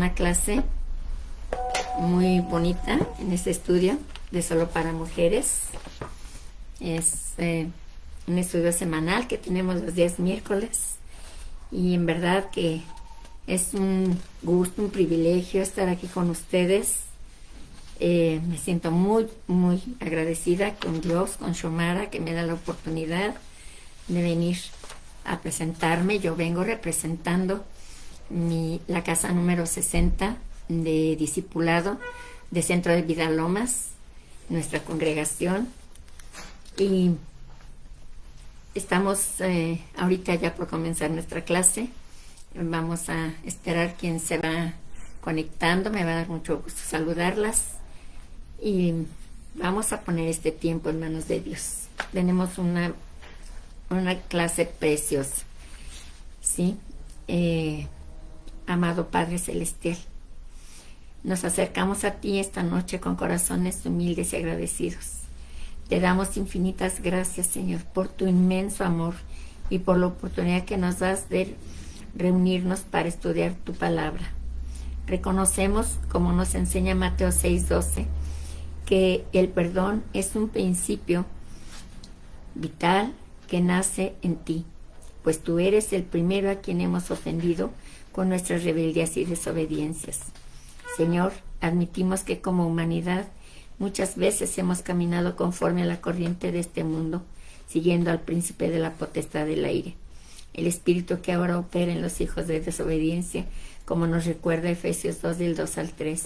una clase muy bonita en este estudio de Solo para Mujeres. Es un estudio semanal que tenemos los días miércoles y en verdad que es un gusto, un privilegio estar aquí con ustedes. Me siento muy agradecida con Dios, con Xiomara, que me da la oportunidad de venir a presentarme. Yo vengo representando la casa número 60 de discipulado de Centro de Vida Lomas, nuestra congregación, y estamos ahorita ya por comenzar nuestra clase. Vamos a esperar quien se va conectando. Me va a dar mucho gusto saludarlas y vamos a poner este tiempo en manos de Dios. Tenemos una clase preciosa, ¿sí? Amado Padre Celestial, nos acercamos a ti esta noche con corazones humildes y agradecidos. Te damos infinitas gracias, Señor, por tu inmenso amor y por la oportunidad que nos das de reunirnos para estudiar tu palabra. Reconocemos, como nos enseña Mateo 6:12, que el perdón es un principio vital que nace en ti, pues tú eres el primero a quien hemos ofendido con nuestras rebeldías y desobediencias. Señor, admitimos que como humanidad muchas veces hemos caminado conforme a la corriente de este mundo, siguiendo al príncipe de la potestad del aire, el espíritu que ahora opera en los hijos de desobediencia, como nos recuerda Efesios 2 del 2 al 3.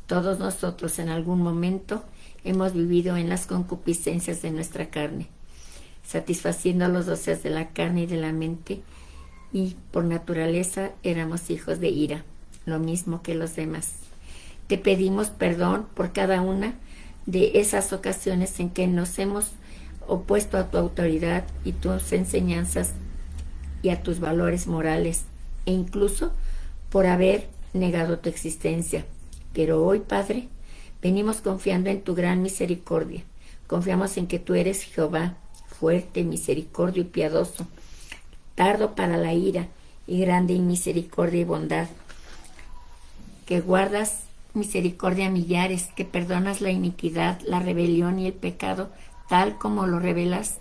Todos nosotros en algún momento hemos vivido en las concupiscencias de nuestra carne, satisfaciendo los deseos de la carne y de la mente, y por naturaleza éramos hijos de ira, lo mismo que los demás. Te pedimos perdón por cada una de esas ocasiones en que nos hemos opuesto a tu autoridad y tus enseñanzas y a tus valores morales, e incluso por haber negado tu existencia. Pero hoy, Padre, venimos confiando en tu gran misericordia. Confiamos en que tú eres Jehová, fuerte, misericordio y piadoso, tardo para la ira y grande en misericordia y bondad, que guardas misericordia a millares, que perdonas la iniquidad, la rebelión y el pecado, tal como lo revelas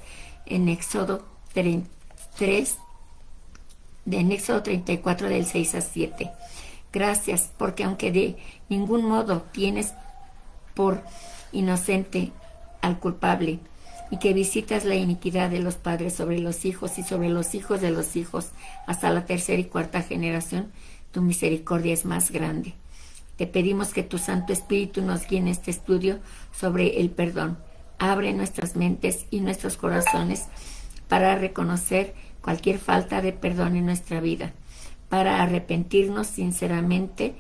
en Éxodo 34 del 6 a 7. Gracias, porque aunque de ningún modo tienes por inocente al culpable, y que visitas la iniquidad de los padres sobre los hijos y sobre los hijos de los hijos hasta la tercera y cuarta generación, tu misericordia es más grande. Te pedimos que tu Santo Espíritu nos guíe en este estudio sobre el perdón. Abre nuestras mentes y nuestros corazones para reconocer cualquier falta de perdón en nuestra vida, para arrepentirnos sinceramente,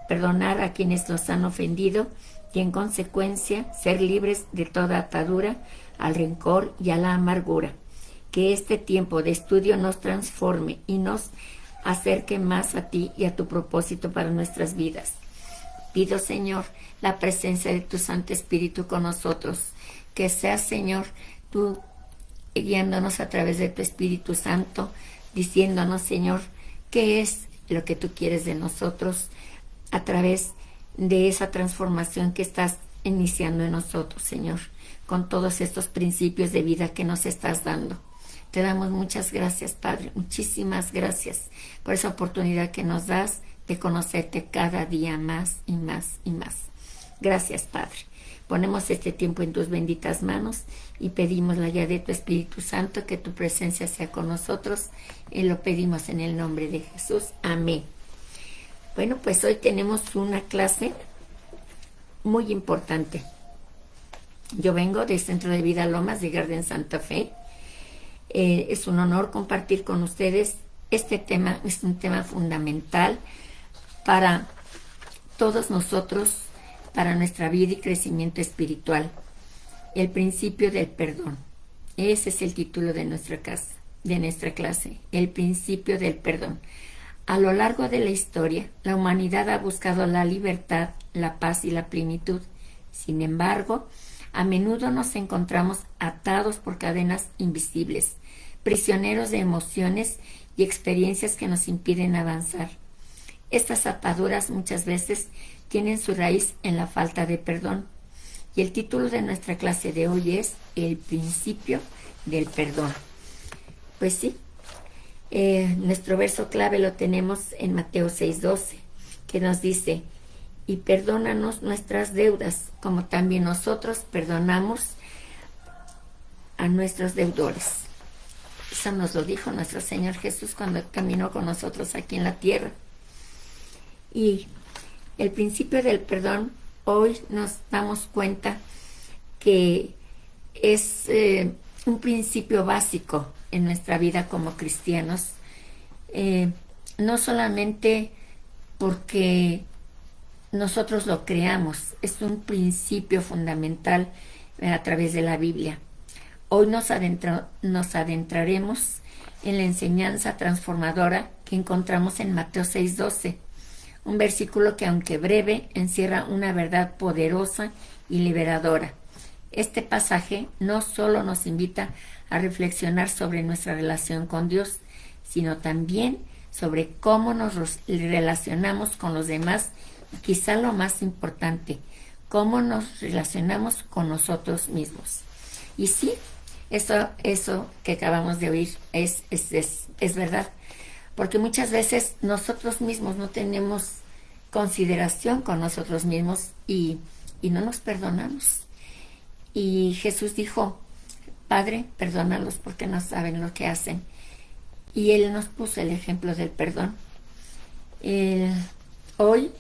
perdonar a quienes nos han ofendido y en consecuencia ser libres de toda atadura al rencor y a la amargura. Que este tiempo de estudio nos transforme y nos acerque más a ti y a tu propósito para nuestras vidas. Pido, Señor, la presencia de tu Santo Espíritu con nosotros. Que seas, Señor, tú guiándonos a través de tu Espíritu Santo, diciéndonos, Señor, qué es lo que tú quieres de nosotros a través de esa transformación que estás iniciando en nosotros, Señor, con todos estos principios de vida que nos estás dando. Te damos muchas gracias, Padre, muchísimas gracias por esa oportunidad que nos das de conocerte cada día más y más y más. Gracias, Padre. Ponemos este tiempo en tus benditas manos y pedimos la guía de tu Espíritu Santo, que tu presencia sea con nosotros, y lo pedimos en el nombre de Jesús. Amén. Bueno, pues hoy tenemos una clase muy importante. Yo vengo del Centro de Vida Lomas de Garden Santa Fe. Es un honor compartir con ustedes este tema. Es un tema fundamental para todos nosotros, para nuestra vida y crecimiento espiritual. El principio del perdón. Ese es el título de nuestra clase. El principio del perdón. A lo largo de la historia, la humanidad ha buscado la libertad, la paz y la plenitud. Sin embargo, a menudo nos encontramos atados por cadenas invisibles, prisioneros de emociones y experiencias que nos impiden avanzar. Estas ataduras muchas veces tienen su raíz en la falta de perdón. Y el título de nuestra clase de hoy es El principio del perdón. Pues sí, nuestro verso clave lo tenemos en Mateo 6:12, que nos dice: y perdónanos nuestras deudas, como también nosotros perdonamos a nuestros deudores. Eso nos lo dijo nuestro Señor Jesús cuando caminó con nosotros aquí en la tierra. Y el principio del perdón, hoy nos damos cuenta que es un principio básico en nuestra vida como cristianos, no solamente porque nosotros lo creamos, es un principio fundamental a través de la Biblia. Hoy nos adentraremos en la enseñanza transformadora que encontramos en Mateo 6:12, un versículo que, aunque breve, encierra una verdad poderosa y liberadora. Este pasaje no solo nos invita a reflexionar sobre nuestra relación con Dios, sino también sobre cómo nos relacionamos con los demás y, quizá lo más importante, cómo nos relacionamos con nosotros mismos. Y sí, eso que acabamos de oír es verdad, porque muchas veces nosotros mismos no tenemos consideración con nosotros mismos y no nos perdonamos. Y Jesús dijo: Padre, perdónalos porque no saben lo que hacen. Y Él nos puso el ejemplo del perdón. Hoy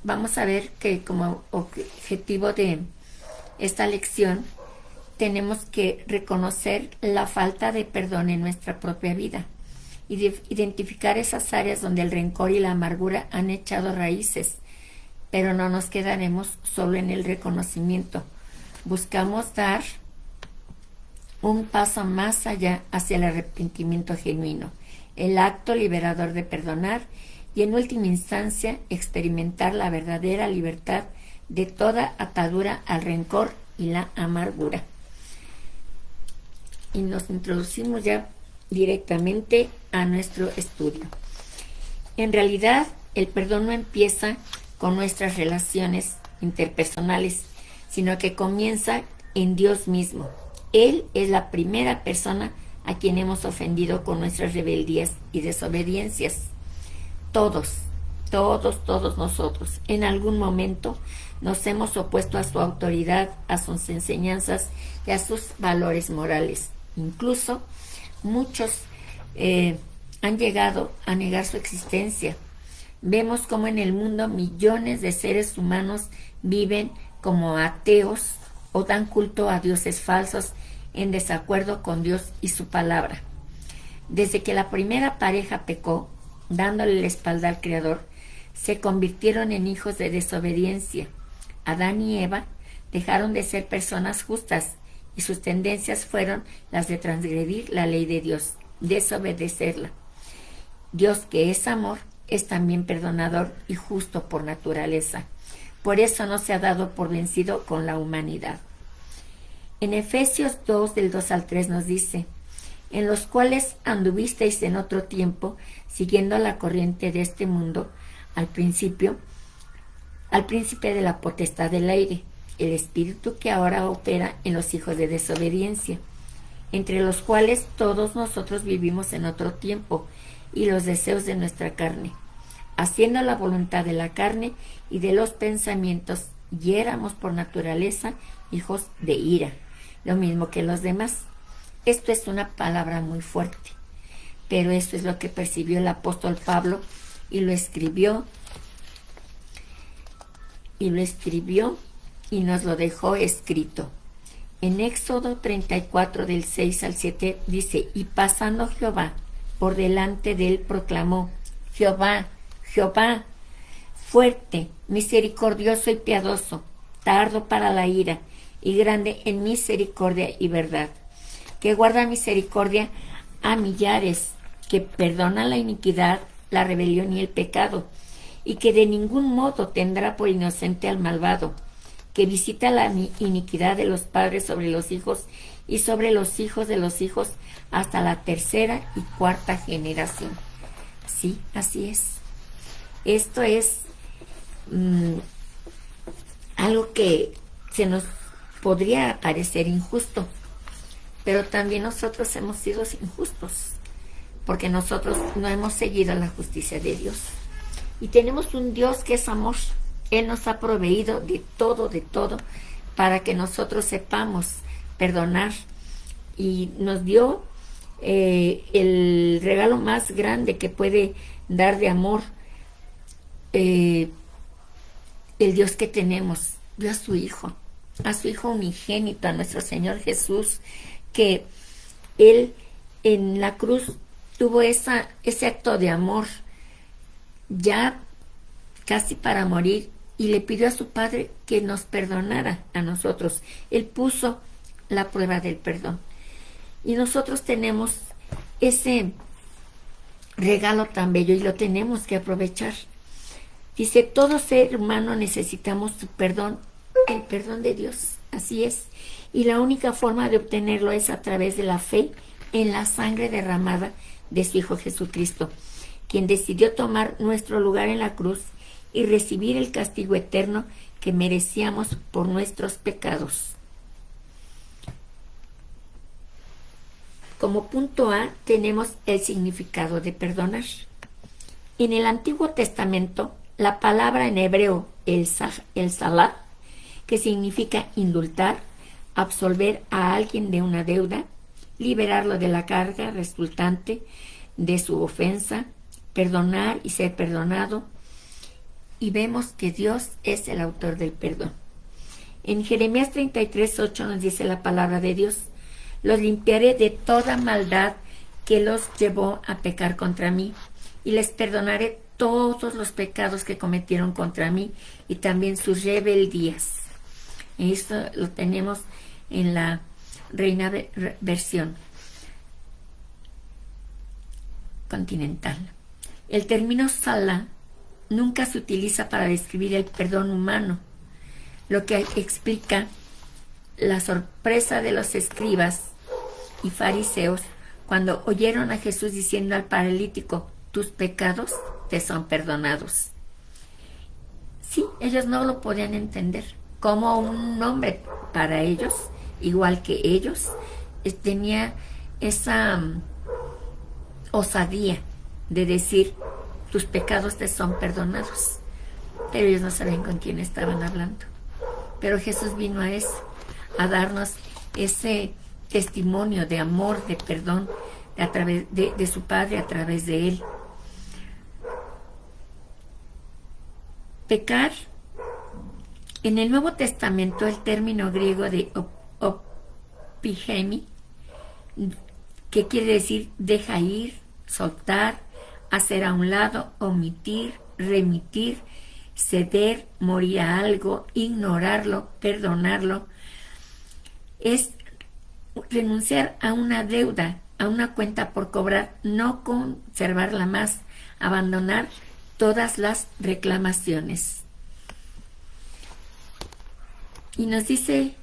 vamos a ver que como objetivo de esta lección tenemos que reconocer la falta de perdón en nuestra propia vida y identificar esas áreas donde el rencor y la amargura han echado raíces, pero no nos quedaremos solo en el reconocimiento. Buscamos dar un paso más allá hacia el arrepentimiento genuino, el acto liberador de perdonar y, en última instancia, experimentar la verdadera libertad de toda atadura al rencor y la amargura. Y nos introducimos ya directamente a nuestro estudio. En realidad, el perdón no empieza con nuestras relaciones interpersonales, sino que comienza en Dios mismo. Él es la primera persona a quien hemos ofendido con nuestras rebeldías y desobediencias. Todos nosotros, en algún momento nos hemos opuesto a su autoridad, a sus enseñanzas y a sus valores morales. Incluso muchos han llegado a negar su existencia. Vemos cómo en el mundo millones de seres humanos viven como ateos o dan culto a dioses falsos en desacuerdo con Dios y su palabra. Desde que la primera pareja pecó, dándole la espalda al Creador, se convirtieron en hijos de desobediencia. Adán y Eva dejaron de ser personas justas y sus tendencias fueron las de transgredir la ley de Dios, desobedecerla. Dios, que es amor, es también perdonador y justo por naturaleza. Por eso no se ha dado por vencido con la humanidad. En Efesios 2, del 2 al 3 nos dice: en los cuales anduvisteis en otro tiempo, siguiendo la corriente de este mundo, al príncipe de la potestad del aire, el espíritu que ahora opera en los hijos de desobediencia, entre los cuales todos nosotros vivimos en otro tiempo, y los deseos de nuestra carne, haciendo la voluntad de la carne y de los pensamientos, y éramos por naturaleza hijos de ira, lo mismo que los demás. Esto es una palabra muy fuerte, pero esto es lo que percibió el apóstol Pablo y lo escribió y nos lo dejó escrito. En Éxodo 34, del 6 al 7 dice: y pasando Jehová por delante de él, proclamó: Jehová, Jehová, fuerte, misericordioso y piadoso, tardo para la ira y grande en misericordia y verdad, que guarda misericordia a millares, que perdona la iniquidad, la rebelión y el pecado, y que de ningún modo tendrá por inocente al malvado, que visita la iniquidad de los padres sobre los hijos y sobre los hijos de los hijos hasta la tercera y cuarta generación. Sí, así es. Esto es algo que se nos podría parecer injusto, pero también nosotros hemos sido injustos, porque nosotros no hemos seguido la justicia de Dios. Y tenemos un Dios que es amor. Él nos ha proveído de todo, para que nosotros sepamos perdonar. Y nos dio el regalo más grande que puede dar de amor. El Dios que tenemos dio a su Hijo unigénito, a nuestro Señor Jesús, que Él en la cruz tuvo ese acto de amor ya casi para morir, y le pidió a su Padre que nos perdonara a nosotros. Él puso la prueba del perdón, y nosotros tenemos ese regalo tan bello y lo tenemos que aprovechar. Dice, todo ser humano necesitamos su perdón, el perdón de Dios, así es, y la única forma de obtenerlo es a través de la fe en la sangre derramada de su Hijo Jesucristo, quien decidió tomar nuestro lugar en la cruz y recibir el castigo eterno que merecíamos por nuestros pecados. Como punto A tenemos el significado de perdonar. En el Antiguo Testamento, la palabra en hebreo, el salah, que significa indultar, absolver a alguien de una deuda, liberarlo de la carga resultante de su ofensa, perdonar y ser perdonado, y vemos que Dios es el autor del perdón. En Jeremías 33:8 nos dice la palabra de Dios, los limpiaré de toda maldad que los llevó a pecar contra mí, y les perdonaré todos los pecados que cometieron contra mí y también sus rebeldías. Esto lo tenemos en la Reina versión continental. El término Salah nunca se utiliza para describir el perdón humano, lo que explica la sorpresa de los escribas y fariseos cuando oyeron a Jesús diciendo al paralítico, tus pecados te son perdonados. Sí, ellos no lo podían entender. Como un hombre para ellos, igual que ellos, tenía esa osadía de decir, tus pecados te son perdonados. Pero ellos no sabían con quién estaban hablando. Pero Jesús vino a eso, a darnos ese testimonio de amor, de perdón, a través de su Padre, a través de Él. Pecar, en el Nuevo Testamento, el término griego de opigemi, que quiere decir deja ir, soltar, hacer a un lado, omitir, remitir, ceder, morir a algo, ignorarlo, perdonarlo, es renunciar a una deuda, a una cuenta por cobrar, no conservarla más, abandonar todas las reclamaciones. Y nos dice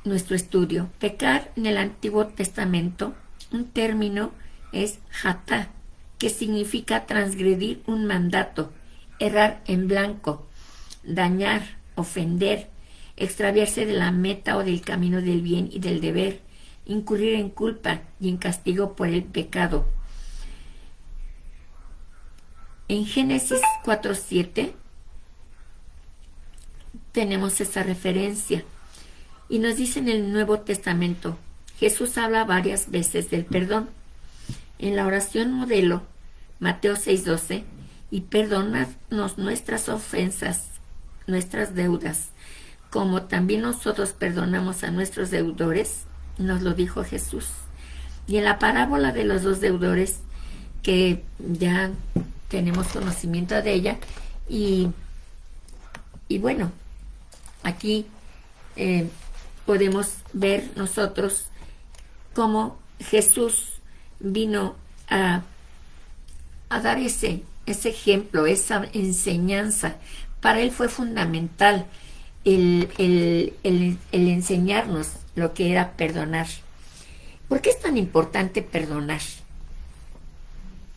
nuestro estudio, pecar en el Antiguo Testamento, un término es hatá, que significa transgredir un mandato, errar en blanco, dañar, ofender, extraviarse de la meta o del camino del bien y del deber, incurrir en culpa y en castigo por el pecado. En Génesis 4:7 tenemos esa referencia y nos dice en el Nuevo Testamento, Jesús habla varias veces del perdón. En la oración modelo, Mateo 6:12, y perdónanos nuestras ofensas, nuestras deudas, como también nosotros perdonamos a nuestros deudores, nos lo dijo Jesús. Y en la parábola de los dos deudores, que ya tenemos conocimiento de ella, y bueno, aquí podemos ver nosotros cómo Jesús vino a dar ese ejemplo, esa enseñanza. Para él fue fundamental el enseñarnos lo que era perdonar. ¿Por qué es tan importante perdonar?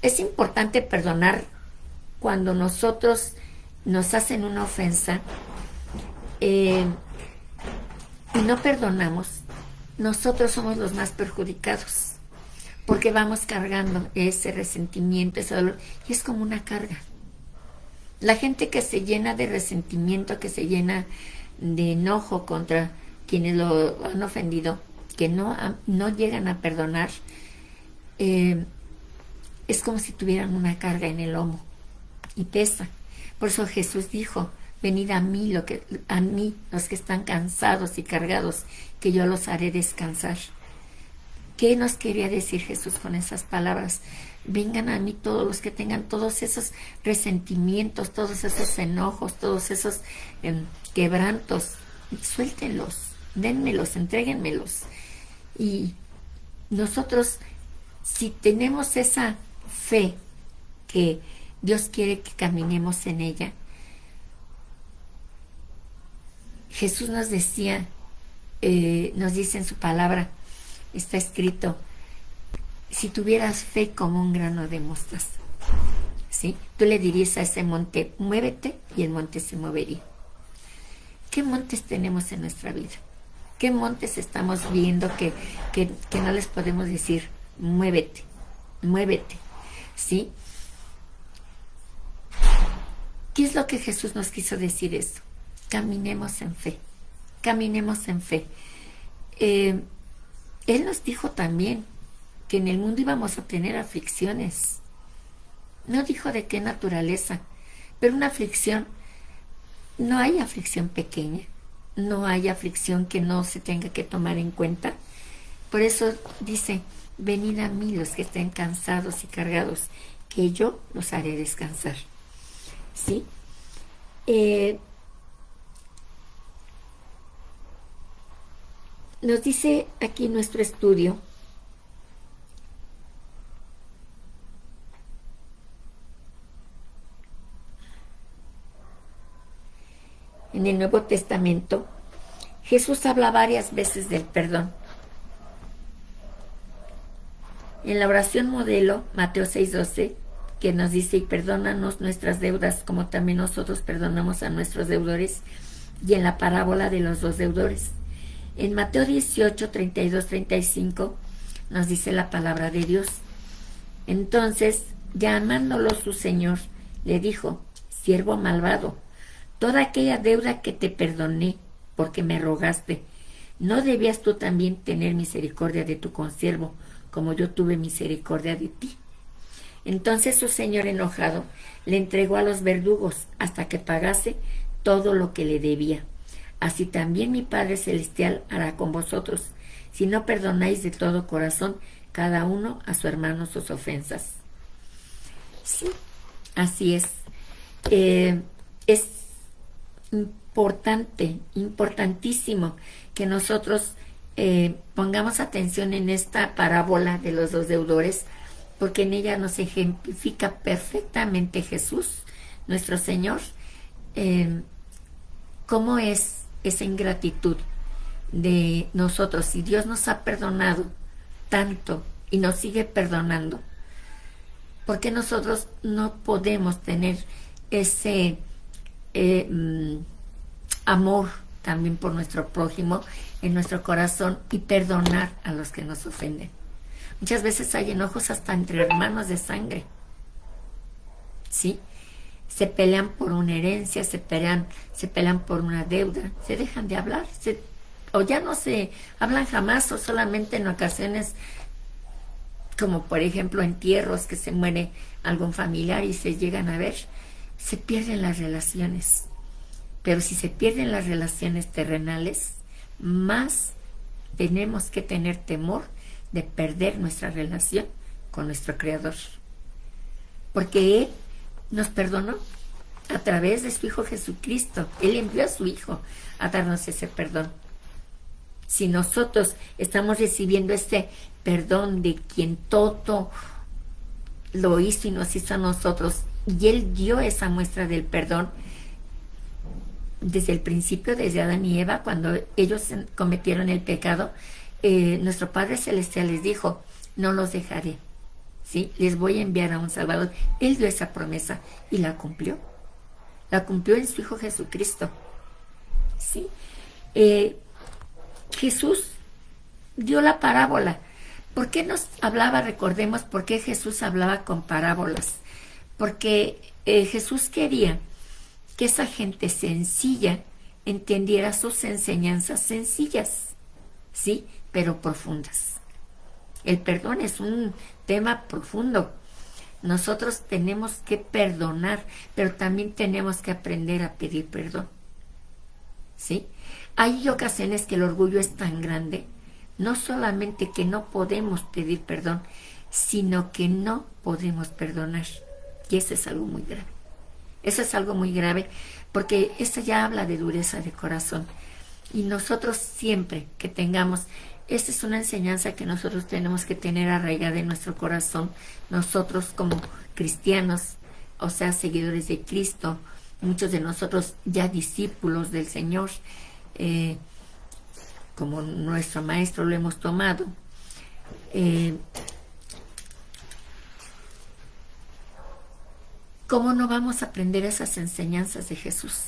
Es importante perdonar cuando nosotros nos hacen una ofensa y no perdonamos, nosotros somos los más perjudicados, porque vamos cargando ese resentimiento, ese dolor, y es como una carga. La gente que se llena de resentimiento, que se llena de enojo contra quienes lo han ofendido, que no llegan a perdonar, es como si tuvieran una carga en el lomo y pesa. Por eso Jesús dijo: venid a mí, los que están cansados y cargados, que yo los haré descansar. ¿Qué nos quería decir Jesús con esas palabras? Vengan a mí todos los que tengan todos esos resentimientos, todos esos enojos, todos esos quebrantos, suéltenlos, dénmelos, entréguenmelos. Y nosotros, si tenemos esa fe que Dios quiere que caminemos en ella, Jesús nos decía, nos dice en su palabra, está escrito: si tuvieras fe como un grano de mostaza, ¿sí? Tú le dirías a ese monte: muévete, y el monte se movería. ¿Qué montes tenemos en nuestra vida? ¿Qué montes estamos viendo que no les podemos decir: muévete, muévete, ¿sí? ¿Qué es lo que Jesús nos quiso decir eso? Caminemos en fe, caminemos en fe. Él nos dijo también que en el mundo íbamos a tener aflicciones. No dijo de qué naturaleza, pero una aflicción, no hay aflicción pequeña, no hay aflicción que no se tenga que tomar en cuenta. Por eso dice: venid a mí los que estén cansados y cargados, que yo los haré descansar. ¿Sí? Nos dice aquí nuestro estudio en el Nuevo Testamento. Jesús habla varias veces del perdón. En la oración modelo, Mateo 6:12, que nos dice: y perdónanos nuestras deudas como también nosotros perdonamos a nuestros deudores. Y en la parábola de los dos deudores. En Mateo 18:32-35 nos dice la palabra de Dios: entonces, llamándolo su señor, le dijo: siervo malvado, toda aquella deuda que te perdoné porque me rogaste, ¿no debías tú también tener misericordia de tu consiervo, como yo tuve misericordia de ti? Entonces su señor, enojado, le entregó a los verdugos hasta que pagase todo lo que le debía. Así también mi Padre Celestial hará con vosotros, si no perdonáis de todo corazón cada uno a su hermano sus ofensas. Sí, así es. Es importantísimo que nosotros pongamos atención en esta parábola de los dos deudores, porque en ella nos ejemplifica perfectamente Jesús, nuestro Señor, cómo es esa ingratitud de nosotros. Si Dios nos ha perdonado tanto y nos sigue perdonando, ¿por qué nosotros no podemos tener ese amor también por nuestro prójimo en nuestro corazón y perdonar a los que nos ofenden? Muchas veces hay enojos hasta entre hermanos de sangre, ¿sí? Se pelean por una herencia, se pelean por una deuda, se dejan de hablar, o ya no se hablan jamás, o solamente en ocasiones, como por ejemplo entierros, que se muere algún familiar y se llegan a ver, se pierden las relaciones. Pero si se pierden las relaciones terrenales, más tenemos que tener temor de perder nuestra relación con nuestro Creador, porque Él nos perdonó a través de su Hijo Jesucristo. Él envió a su Hijo a darnos ese perdón. Si nosotros estamos recibiendo ese perdón de quien todo lo hizo y nos hizo a nosotros, y Él dio esa muestra del perdón desde el principio, desde Adán y Eva, cuando ellos cometieron el pecado, nuestro Padre Celestial les dijo: no los dejaré, ¿sí? Les voy a enviar a un Salvador. Él dio esa promesa y la cumplió. La cumplió en su Hijo Jesucristo, ¿sí? Jesús dio la parábola. ¿Por qué nos hablaba? Recordemos por qué Jesús hablaba con parábolas. Porque Jesús quería que esa gente sencilla entendiera sus enseñanzas sencillas, ¿sí? Pero profundas. El perdón es un tema profundo. Nosotros tenemos que perdonar, pero también tenemos que aprender a pedir perdón, ¿sí? Hay ocasiones que el orgullo es tan grande, no solamente que no podemos pedir perdón, sino que no podemos perdonar. Y eso es algo muy grave. Eso es algo muy grave, porque eso ya habla de dureza de corazón. Y nosotros siempre que tengamos, esta es una enseñanza que nosotros tenemos que tener arraigada en nuestro corazón, nosotros como cristianos, o sea, seguidores de Cristo, muchos de nosotros ya discípulos del Señor, como nuestro maestro lo hemos tomado. ¿Cómo no vamos a aprender esas enseñanzas de Jesús?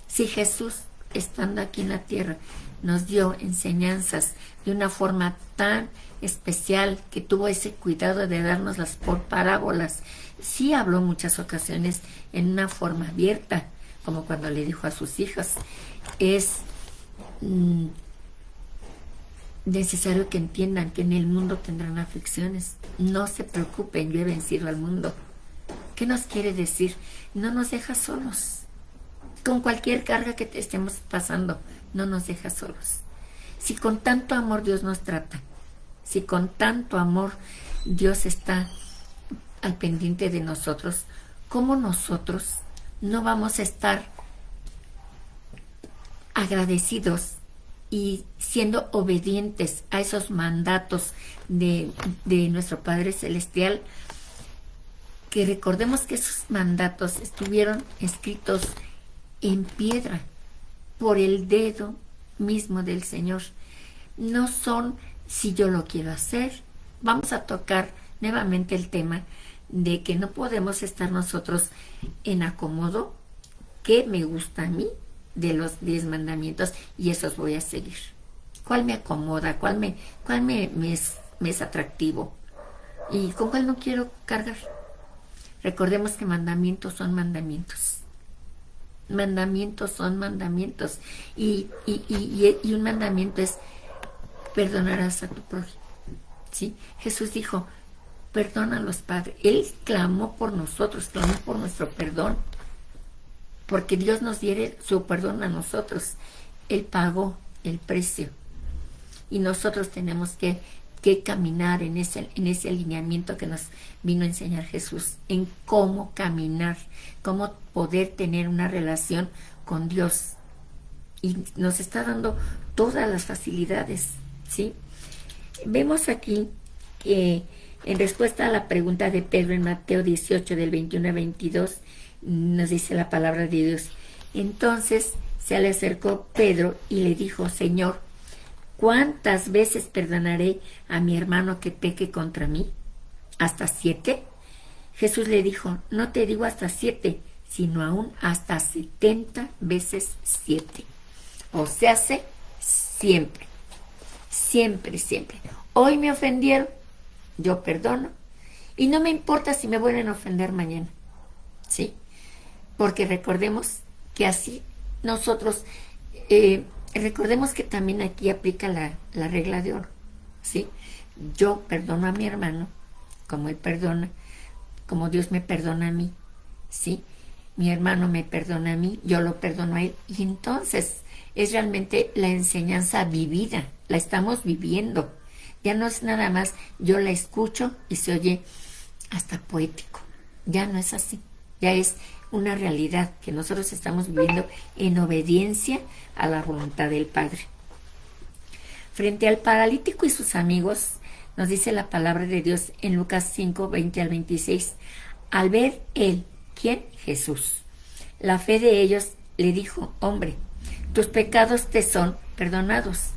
Si Jesús, estando aquí en la tierra, nos dio enseñanzas de una forma tan especial, que tuvo ese cuidado de dárnoslas por parábolas. Sí habló muchas ocasiones en una forma abierta, como cuando le dijo a sus hijas, es necesario que entiendan que en el mundo tendrán aflicciones. No se preocupen, yo he vencido al mundo. ¿Qué nos quiere decir? No nos deja solos. Con cualquier carga que estemos pasando, no nos deja solos. Si con tanto amor Dios nos trata, si con tanto amor Dios está al pendiente de nosotros, ¿cómo nosotros no vamos a estar agradecidos y siendo obedientes a esos mandatos de nuestro Padre Celestial? Que recordemos que esos mandatos estuvieron escritos en piedra por el dedo mismo del Señor. No son si yo lo quiero hacer. Vamos a tocar nuevamente el tema de que no podemos estar nosotros en acomodo, que me gusta a mí de los 10 mandamientos y esos voy a seguir. ¿Cuál me acomoda? ¿Cuál me es atractivo? ¿Y con cuál no quiero cargar? Recordemos que mandamientos son mandamientos. Mandamientos son mandamientos. Y un mandamiento es perdonarás a tu prójimo, ¿sí? Jesús dijo, perdona a los padres. Él clamó por nosotros, clamó por nuestro perdón. Porque Dios nos diere su perdón a nosotros. Él pagó el precio. Y nosotros tenemos que caminar en ese alineamiento que nos vino a enseñar Jesús, en cómo caminar, cómo poder tener una relación con Dios. Y nos está dando todas las facilidades, ¿sí? Vemos aquí que en respuesta a la pregunta de Pedro en Mateo 18, del 21 al 22, nos dice la palabra de Dios. Entonces se le acercó Pedro y le dijo, Señor, ¿cuántas veces perdonaré a mi hermano que peque contra mí? ¿Hasta 7? Jesús le dijo, no te digo hasta 7, sino aún hasta 70 veces 7. O sea, siempre, siempre, siempre. Hoy me ofendieron, yo perdono. Y no me importa si me vuelven a ofender mañana, ¿sí? Porque recordemos que así nosotros... recordemos que también aquí aplica la regla de oro, ¿sí? Yo perdono a mi hermano como él perdona, como Dios me perdona a mí, ¿sí? Mi hermano me perdona a mí, yo lo perdono a él. Y entonces es realmente la enseñanza vivida, la estamos viviendo. Ya no es nada más yo la escucho y se oye hasta poético. Ya no es así, ya es una realidad que nosotros estamos viviendo en obediencia a la voluntad del Padre. Frente al paralítico y sus amigos, nos dice la palabra de Dios en Lucas 5, 20 al 26. Al ver él, ¿quién? Jesús, la fe de ellos, le dijo, hombre, tus pecados te son perdonados.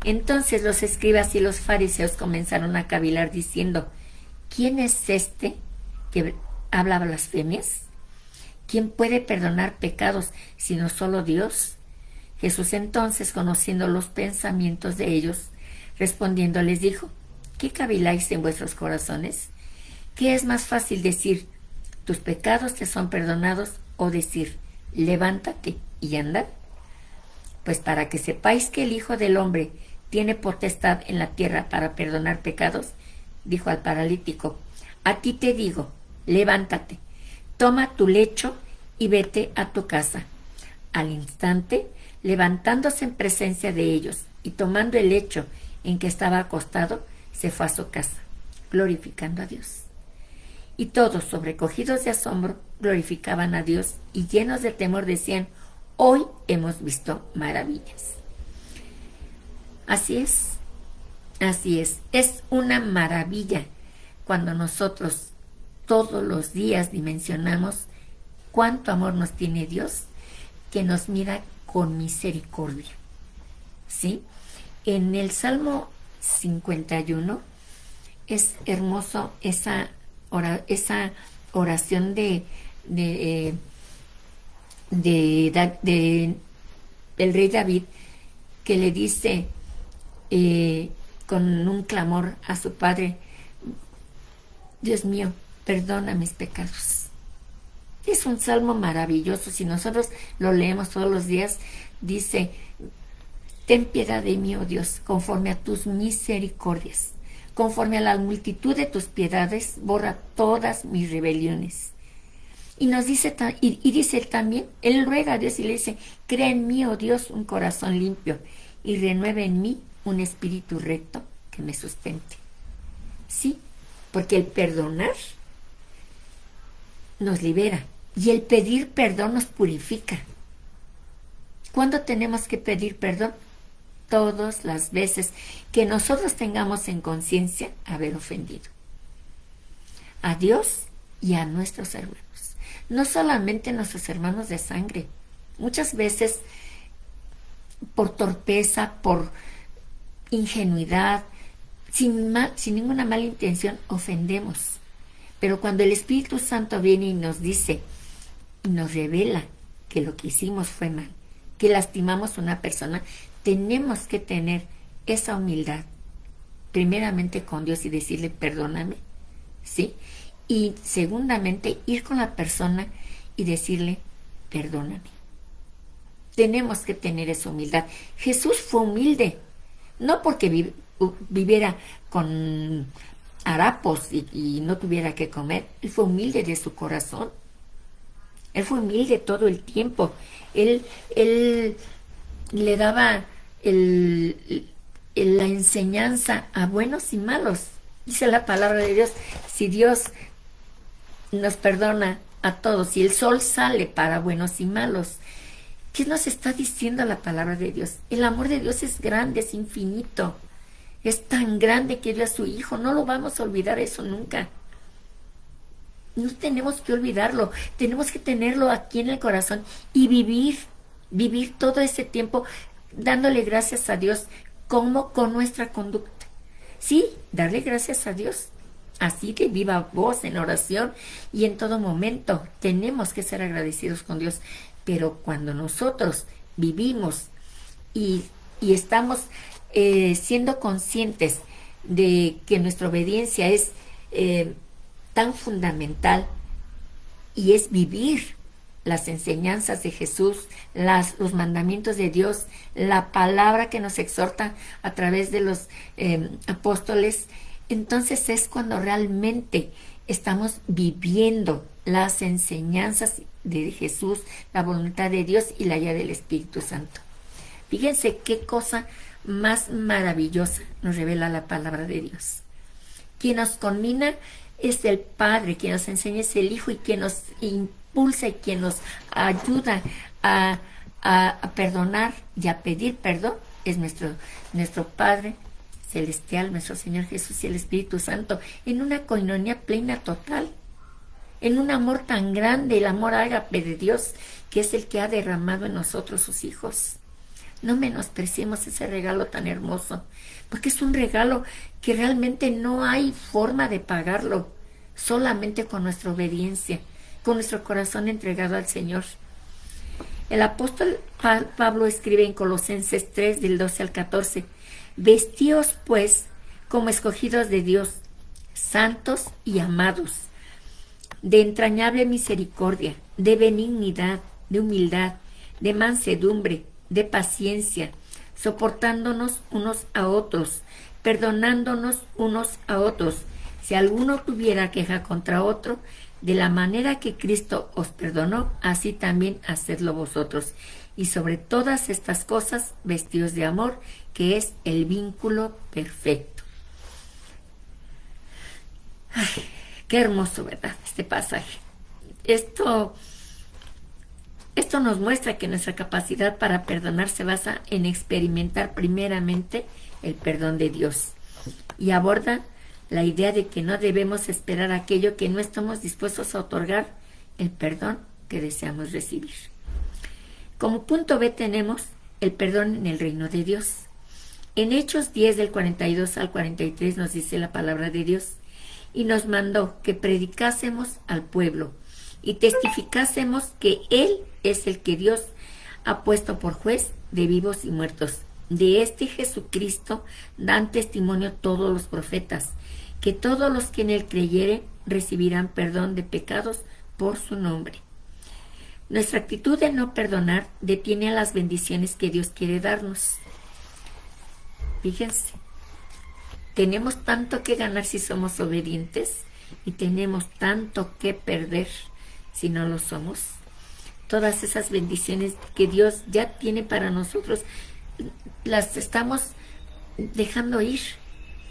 Entonces los escribas y los fariseos comenzaron a cavilar diciendo, ¿quién es este que habla blasfemias? ¿Quién puede perdonar pecados sino solo Dios? Jesús entonces, conociendo los pensamientos de ellos, respondiendo les dijo: ¿qué caviláis en vuestros corazones? ¿Qué es más fácil decir: tus pecados te son perdonados, o decir: levántate y anda? Pues para que sepáis que el Hijo del Hombre tiene potestad en la tierra para perdonar pecados, dijo al paralítico: a ti te digo, levántate, toma tu lecho y vete a tu casa. Al instante, levantándose en presencia de ellos y tomando el lecho en que estaba acostado, se fue a su casa, glorificando a Dios. Y todos, sobrecogidos de asombro, glorificaban a Dios y llenos de temor decían: hoy hemos visto maravillas. Así es una maravilla cuando nosotros todos los días dimensionamos cuánto amor nos tiene Dios, que nos mira con misericordia. ¿Sí? En el Salmo 51 es hermoso esa oración de el rey David, que le dice con un clamor a su padre: Dios mío, perdona mis pecados. Es un salmo maravilloso. Si nosotros lo leemos todos los días, dice: ten piedad de mí, oh Dios, conforme a tus misericordias, conforme a la multitud de tus piedades, borra todas mis rebeliones. Y nos dice, dice también, él ruega a Dios y le dice: crea en mí, oh Dios, un corazón limpio, y renueve en mí un espíritu recto que me sustente. Sí, porque el perdonar nos libera y el pedir perdón nos purifica. ¿Cuándo tenemos que pedir perdón? Todas las veces que nosotros tengamos en conciencia haber ofendido a Dios y a nuestros hermanos. No solamente nuestros hermanos de sangre. Muchas veces, por torpeza, por ingenuidad, sin ninguna mala intención, ofendemos. Pero cuando el Espíritu Santo viene y nos dice, y nos revela que lo que hicimos fue mal, que lastimamos a una persona, tenemos que tener esa humildad, primeramente con Dios, y decirle: perdóname, ¿sí? Y segundamente, ir con la persona y decirle: perdóname. Tenemos que tener esa humildad. Jesús fue humilde, no porque viviera con harapos y no tuviera que comer. Él fue humilde de su corazón. Él fue humilde todo el tiempo. Él le daba la enseñanza a buenos y malos. Dice la palabra de Dios: si Dios nos perdona a todos, si el sol sale para buenos y malos, ¿qué nos está diciendo la palabra de Dios? El amor de Dios es grande, es infinito. Es tan grande que dio a su Hijo. No lo vamos a olvidar eso nunca. No tenemos que olvidarlo. Tenemos que tenerlo aquí en el corazón y vivir todo ese tiempo dándole gracias a Dios, como con nuestra conducta. Sí, darle gracias a Dios, así de viva voz, en oración y en todo momento. Tenemos que ser agradecidos con Dios. Pero cuando nosotros vivimos y estamos siendo conscientes de que nuestra obediencia es tan fundamental, y es vivir las enseñanzas de Jesús, los mandamientos de Dios, la palabra que nos exhorta a través de los apóstoles, entonces es cuando realmente estamos viviendo las enseñanzas de Jesús, la voluntad de Dios y la guía del Espíritu Santo. Fíjense qué cosa más maravillosa nos revela la palabra de Dios. Quien nos conmina es el Padre, quien nos enseña es el Hijo, y quien nos impulsa y quien nos ayuda a perdonar y a pedir perdón es nuestro Padre Celestial, nuestro Señor Jesús y el Espíritu Santo, en una coinonía plena total, en un amor tan grande, el amor ágape de Dios, que es el que ha derramado en nosotros sus hijos. No menospreciemos ese regalo tan hermoso, porque es un regalo que realmente no hay forma de pagarlo, solamente con nuestra obediencia, con nuestro corazón entregado al Señor. El apóstol Pablo escribe en Colosenses 3, del 12 al 14, vestíos pues como escogidos de Dios, santos y amados, de entrañable misericordia, de benignidad, de humildad, de mansedumbre, de paciencia, soportándonos unos a otros, perdonándonos unos a otros. Si alguno tuviera queja contra otro, de la manera que Cristo os perdonó, así también hacedlo vosotros. Y sobre todas estas cosas, vestidos de amor, que es el vínculo perfecto. Ay, qué hermoso, ¿verdad? Este pasaje. Esto nos muestra que nuestra capacidad para perdonar se basa en experimentar primeramente el perdón de Dios y aborda la idea de que no debemos esperar aquello que no estamos dispuestos a otorgar, el perdón que deseamos recibir. Como punto B tenemos el perdón en el reino de Dios. En Hechos 10 del 42 al 43 nos dice la palabra de Dios: y nos mandó que predicásemos al pueblo y testificásemos que Él es el que Dios ha puesto por juez de vivos y muertos. De este Jesucristo dan testimonio todos los profetas, que todos los que en Él creyeren recibirán perdón de pecados por su nombre. Nuestra actitud de no perdonar detiene a las bendiciones que Dios quiere darnos. Fíjense, tenemos tanto que ganar si somos obedientes y tenemos tanto que perder si no lo somos. Todas esas bendiciones que Dios ya tiene para nosotros las estamos dejando ir.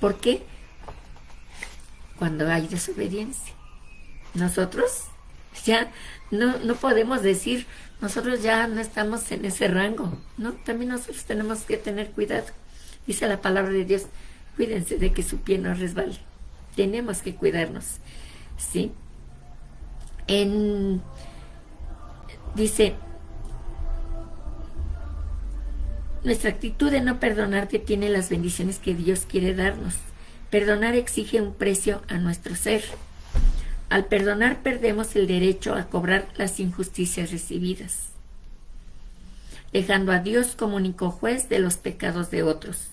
¿Por qué? Cuando hay desobediencia. Nosotros ya no podemos decir, nosotros ya no estamos en ese rango, ¿no? También nosotros tenemos que tener cuidado. Dice la palabra de Dios, cuídense de que su pie no resbale. Tenemos que cuidarnos, ¿sí? Dice, nuestra actitud de no perdonar detiene las bendiciones que Dios quiere darnos. Perdonar exige un precio a nuestro ser. Al perdonar perdemos el derecho a cobrar las injusticias recibidas, dejando a Dios como único juez de los pecados de otros.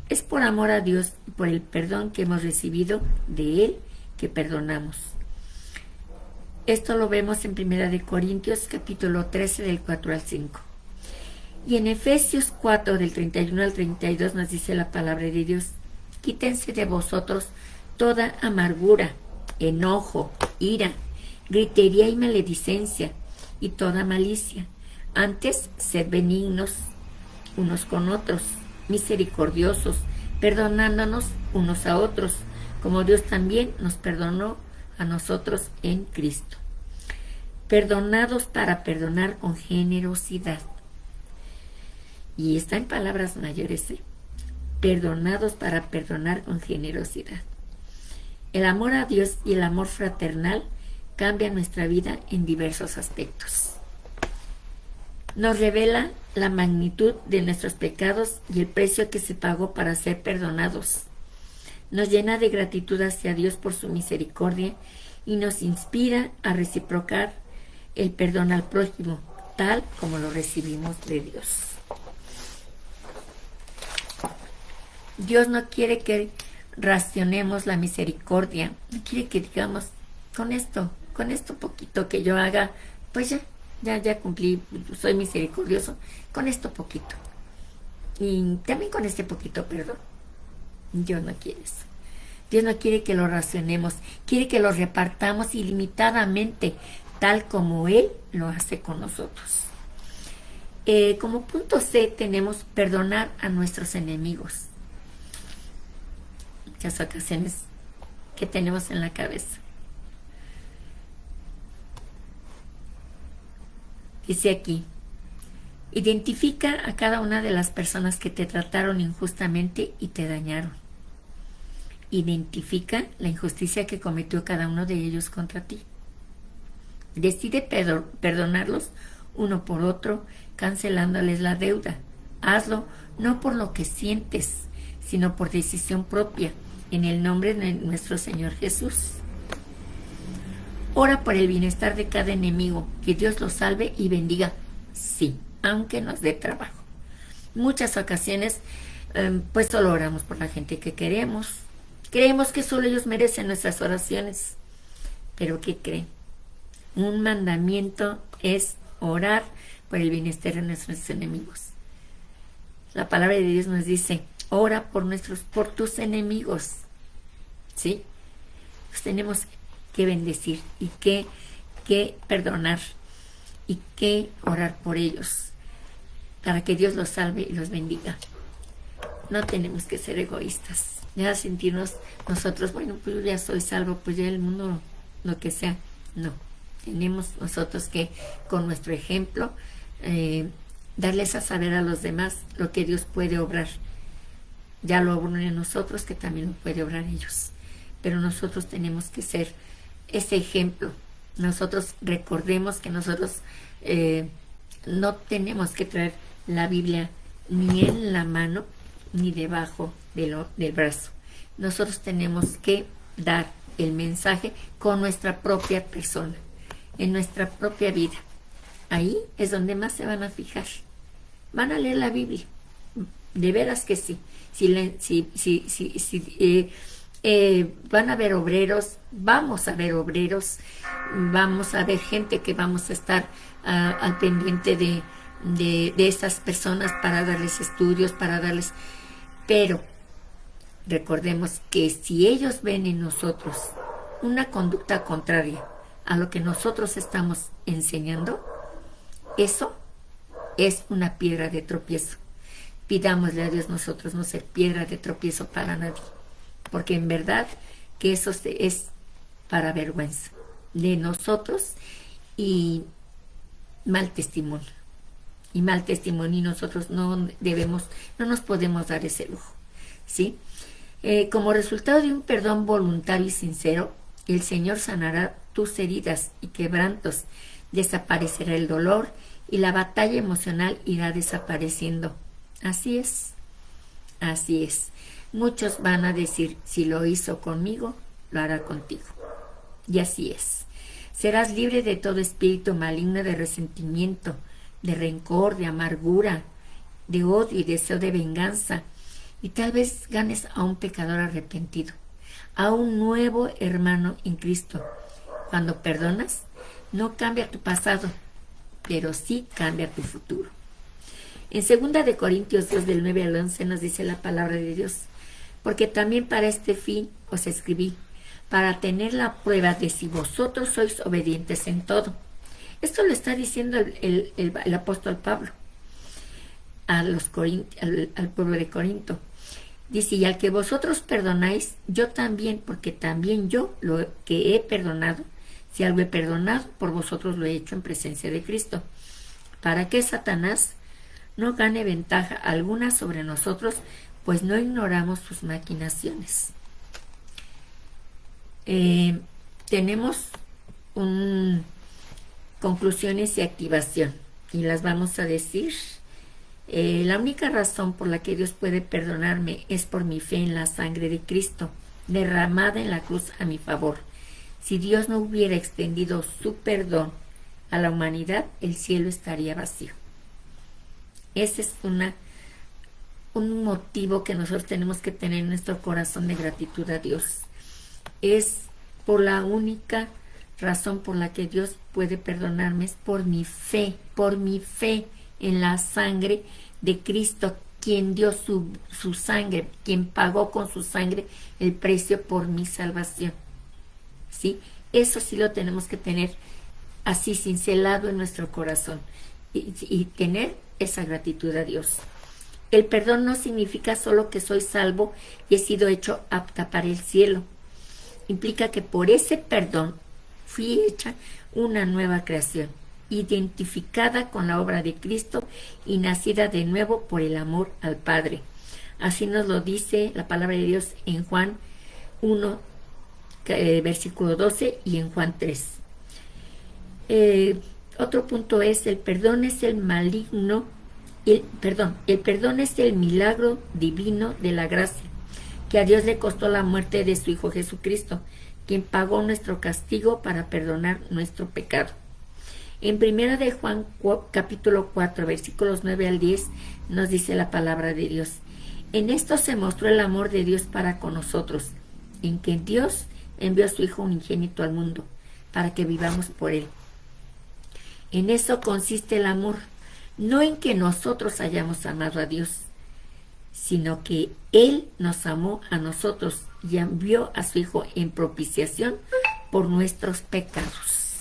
Es por amor a Dios y por el perdón que hemos recibido de Él que perdonamos. Esto lo vemos en 1 Corintios capítulo 13 del 4 al 5. Y en Efesios 4 del 31 al 32 nos dice la palabra de Dios: quítense de vosotros toda amargura, enojo, ira, gritería y maledicencia y toda malicia. Antes, sed benignos unos con otros, misericordiosos, perdonándonos unos a otros, como Dios también nos perdonó a nosotros en Cristo. Perdonados para perdonar con generosidad. Y está en palabras mayores, perdonados para perdonar con generosidad. El amor a Dios y el amor fraternal cambian nuestra vida en diversos aspectos. Nos revela la magnitud de nuestros pecados y el precio que se pagó para ser perdonados. Nos llena de gratitud hacia Dios por su misericordia y nos inspira a reciprocar el perdón al prójimo, tal como lo recibimos de Dios. Dios no quiere que racionemos la misericordia, no quiere que digamos, con esto poquito que yo haga, pues ya cumplí, soy misericordioso, con esto poquito. Y también con este poquito perdón. Dios no quiere eso. Dios no quiere que lo racionemos, quiere que lo repartamos ilimitadamente, tal como Él lo hace con nosotros. Como punto C tenemos perdonar a nuestros enemigos. Muchas ocasiones que tenemos en la cabeza. Dice aquí, identifica a cada una de las personas que te trataron injustamente y te dañaron. Identifica la injusticia que cometió cada uno de ellos contra ti. Decide perdonarlos uno por otro, cancelándoles la deuda, Hazlo no por lo que sientes, sino por decisión propia, en el nombre de nuestro Señor Jesús. Ora por el bienestar de cada enemigo, que Dios los salve y bendiga, sí, aunque nos dé trabajo. Muchas ocasiones, pues solo oramos por la gente que queremos. Creemos que solo ellos merecen nuestras oraciones. Pero ¿qué creen? Un mandamiento es orar por el bienestar de nuestros enemigos. La palabra de Dios nos dice, ora por tus enemigos. ¿Sí? Pues tenemos que bendecir y que perdonar y que orar por ellos para que Dios los salve y los bendiga. No tenemos que ser egoístas, ya sentirnos nosotros, bueno, pues yo ya soy salvo, pues ya el mundo, lo que sea. No, tenemos nosotros que con nuestro ejemplo darles a saber a los demás lo que Dios puede obrar. Ya lo obró en nosotros, que también lo puede obrar ellos. Pero nosotros tenemos que ser ese ejemplo. Nosotros recordemos que nosotros no tenemos que traer la Biblia ni en la mano ni debajo del brazo. Nosotros tenemos que dar el mensaje con nuestra propia persona, en nuestra propia vida. Ahí es donde más se van a fijar. Van a leer la Biblia. De veras que sí. Van a ver obreros, vamos a ver obreros, vamos a ver gente que vamos a estar al pendiente de estas personas para darles estudios, pero recordemos que si ellos ven en nosotros una conducta contraria a lo que nosotros estamos enseñando, eso es una piedra de tropiezo. Pidámosle a Dios nosotros no ser piedra de tropiezo para nadie, porque en verdad que eso es para vergüenza de nosotros y mal testimonio. Y nosotros no nos podemos dar ese lujo, ¿sí? Como resultado de un perdón voluntario y sincero, el Señor sanará tus heridas y quebrantos, desaparecerá el dolor y la batalla emocional irá desapareciendo. Así es, así es. Muchos van a decir, si lo hizo conmigo, lo hará contigo. Y así es. Serás libre de todo espíritu maligno de resentimiento, de rencor, de amargura, de odio y deseo de venganza. Y tal vez ganes a un pecador arrepentido, a un nuevo hermano en Cristo. Cuando perdonas, no cambia tu pasado, pero sí cambia tu futuro. En 2 Corintios 2, del 9 al 11, nos dice la palabra de Dios: porque también para este fin os escribí, para tener la prueba de si vosotros sois obedientes en todo. Esto lo está diciendo el apóstol Pablo al pueblo de Corinto. Dice, y al que vosotros perdonáis, yo también, porque también yo lo que he perdonado, si algo he perdonado, por vosotros lo he hecho en presencia de Cristo, para que Satanás no gane ventaja alguna sobre nosotros, pues no ignoramos sus maquinaciones. Tenemos conclusiones y activación, y las vamos a decir. La única razón por la que Dios puede perdonarme es por mi fe en la sangre de Cristo, derramada en la cruz a mi favor. Si Dios no hubiera extendido su perdón a la humanidad, el cielo estaría vacío. Ese es un motivo que nosotros tenemos que tener en nuestro corazón de gratitud a Dios. Es por la única razón por la que Dios puede perdonarme, es por mi fe en la sangre de Cristo, quien dio su sangre, quien pagó con su sangre el precio por mi salvación. ¿Sí? Eso sí lo tenemos que tener así cincelado en nuestro corazón y tener esa gratitud a Dios. El perdón no significa solo que soy salvo y he sido hecho apta para el cielo. Implica que por ese perdón fui hecha una nueva creación, identificada con la obra de Cristo y nacida de nuevo por el amor al Padre. Así nos lo dice la palabra de Dios en Juan 1, versículo 12 y en Juan 3. Otro punto es, el perdón es el maligno El perdón es el milagro divino de la gracia, que a Dios le costó la muerte de su Hijo Jesucristo, quien pagó nuestro castigo para perdonar nuestro pecado. En 1 de Juan capítulo 4, versículos 9 al 10, nos dice la palabra de Dios: en esto se mostró el amor de Dios para con nosotros, en que Dios envió a su Hijo unigénito al mundo, para que vivamos por Él. En eso consiste el amor, no en que nosotros hayamos amado a Dios, sino que Él nos amó a nosotros y envió a su Hijo en propiciación por nuestros pecados.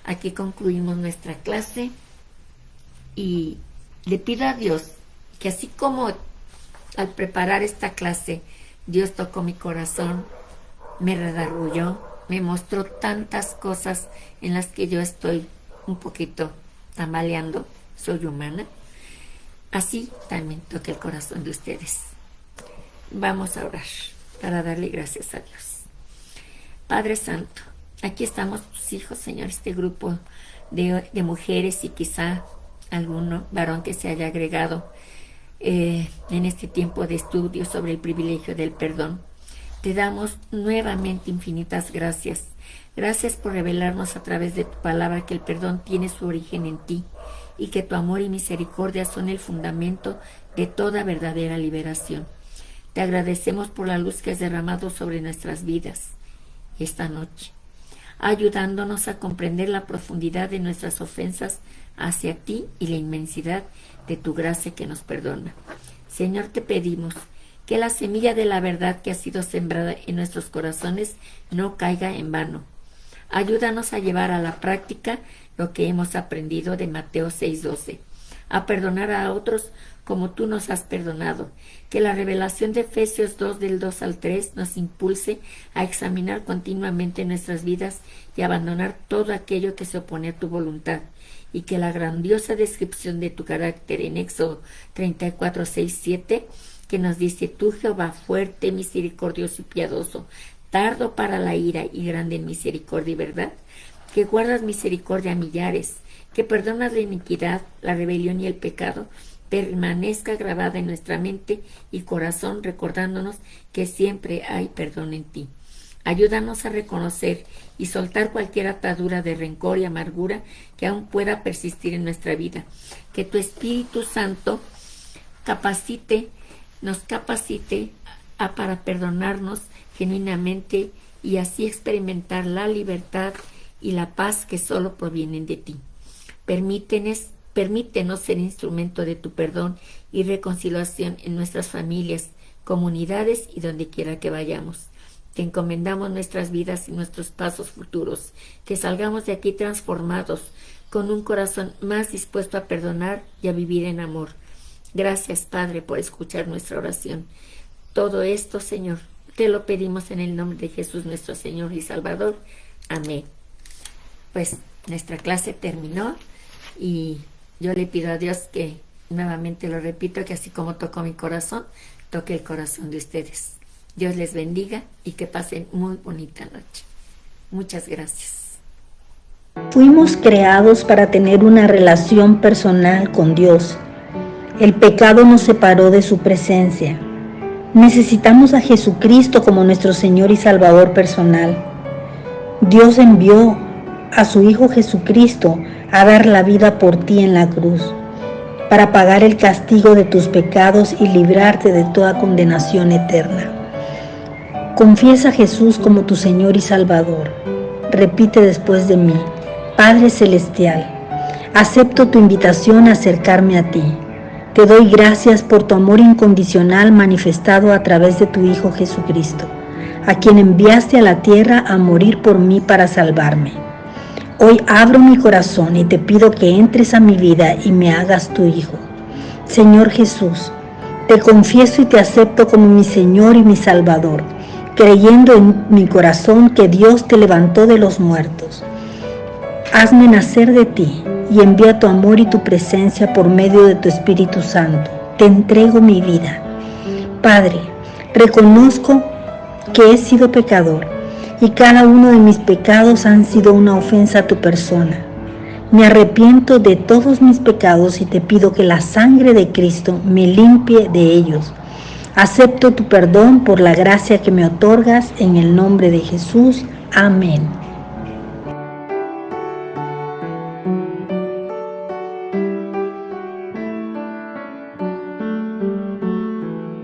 Aquí concluimos nuestra clase y le pido a Dios que, así como al preparar esta clase Dios tocó mi corazón, me redarguyó, me mostró tantas cosas en las que yo estoy un poquito tambaleando, soy humana, así también toque el corazón de ustedes. Vamos a orar para darle gracias a Dios. Padre Santo, aquí estamos tus hijos, Señor, este grupo de mujeres y quizá alguno varón que se haya agregado en este tiempo de estudio sobre el privilegio del perdón. Te damos nuevamente infinitas gracias. Gracias por revelarnos a través de tu palabra que el perdón tiene su origen en ti y que tu amor y misericordia son el fundamento de toda verdadera liberación. Te agradecemos por la luz que has derramado sobre nuestras vidas esta noche, ayudándonos a comprender la profundidad de nuestras ofensas hacia ti y la inmensidad de tu gracia que nos perdona. Señor, te pedimos que la semilla de la verdad que ha sido sembrada en nuestros corazones no caiga en vano. Ayúdanos a llevar a la práctica lo que hemos aprendido de Mateo 6:12, a perdonar a otros como tú nos has perdonado. Que la revelación de Efesios 2 del 2 al 3 nos impulse a examinar continuamente nuestras vidas y abandonar todo aquello que se opone a tu voluntad. Y que la grandiosa descripción de tu carácter en Éxodo 34, 6, 7, que nos dice: tú, Jehová, fuerte, misericordioso y piadoso, tardo para la ira y grande en misericordia y verdad, que guardas misericordia a millares, que perdonas la iniquidad, la rebelión y el pecado, permanezca grabada en nuestra mente y corazón, recordándonos que siempre hay perdón en ti. Ayúdanos a reconocer y soltar cualquier atadura de rencor y amargura que aún pueda persistir en nuestra vida. Que tu Espíritu Santo nos capacite para perdonarnos genuinamente y así experimentar la libertad y la paz que solo provienen de ti. Permítenos ser instrumento de tu perdón y reconciliación en nuestras familias, comunidades y donde quiera que vayamos. Te encomendamos nuestras vidas y nuestros pasos futuros, que salgamos de aquí transformados, con un corazón más dispuesto a perdonar y a vivir en amor. Gracias, Padre, por escuchar nuestra oración. Todo esto, Señor, te lo pedimos en el nombre de Jesús, nuestro Señor y Salvador. Amén. Pues nuestra clase terminó y yo le pido a Dios que, nuevamente lo repito, que así como tocó mi corazón, toque el corazón de ustedes. Dios les bendiga y que pasen muy bonita noche. Muchas gracias. Fuimos creados para tener una relación personal con Dios. El pecado nos separó de su presencia. Necesitamos a Jesucristo como nuestro Señor y Salvador personal. Dios envió a su Hijo Jesucristo a dar la vida por ti en la cruz, para pagar el castigo de tus pecados y librarte de toda condenación eterna. Confiesa a Jesús como tu Señor y Salvador. Repite después de mí: Padre Celestial, acepto tu invitación a acercarme a ti. Te doy gracias por tu amor incondicional manifestado a través de tu Hijo Jesucristo, a quien enviaste a la tierra a morir por mí para salvarme. Hoy abro mi corazón y te pido que entres a mi vida y me hagas tu Hijo. Señor Jesús, te confieso y te acepto como mi Señor y mi Salvador, creyendo en mi corazón que Dios te levantó de los muertos. Hazme nacer de ti y envía tu amor y tu presencia por medio de tu Espíritu Santo. Te entrego mi vida. Padre, reconozco que he sido pecador y cada uno de mis pecados han sido una ofensa a tu persona. Me arrepiento de todos mis pecados y te pido que la sangre de Cristo me limpie de ellos. Acepto tu perdón por la gracia que me otorgas en el nombre de Jesús. Amén.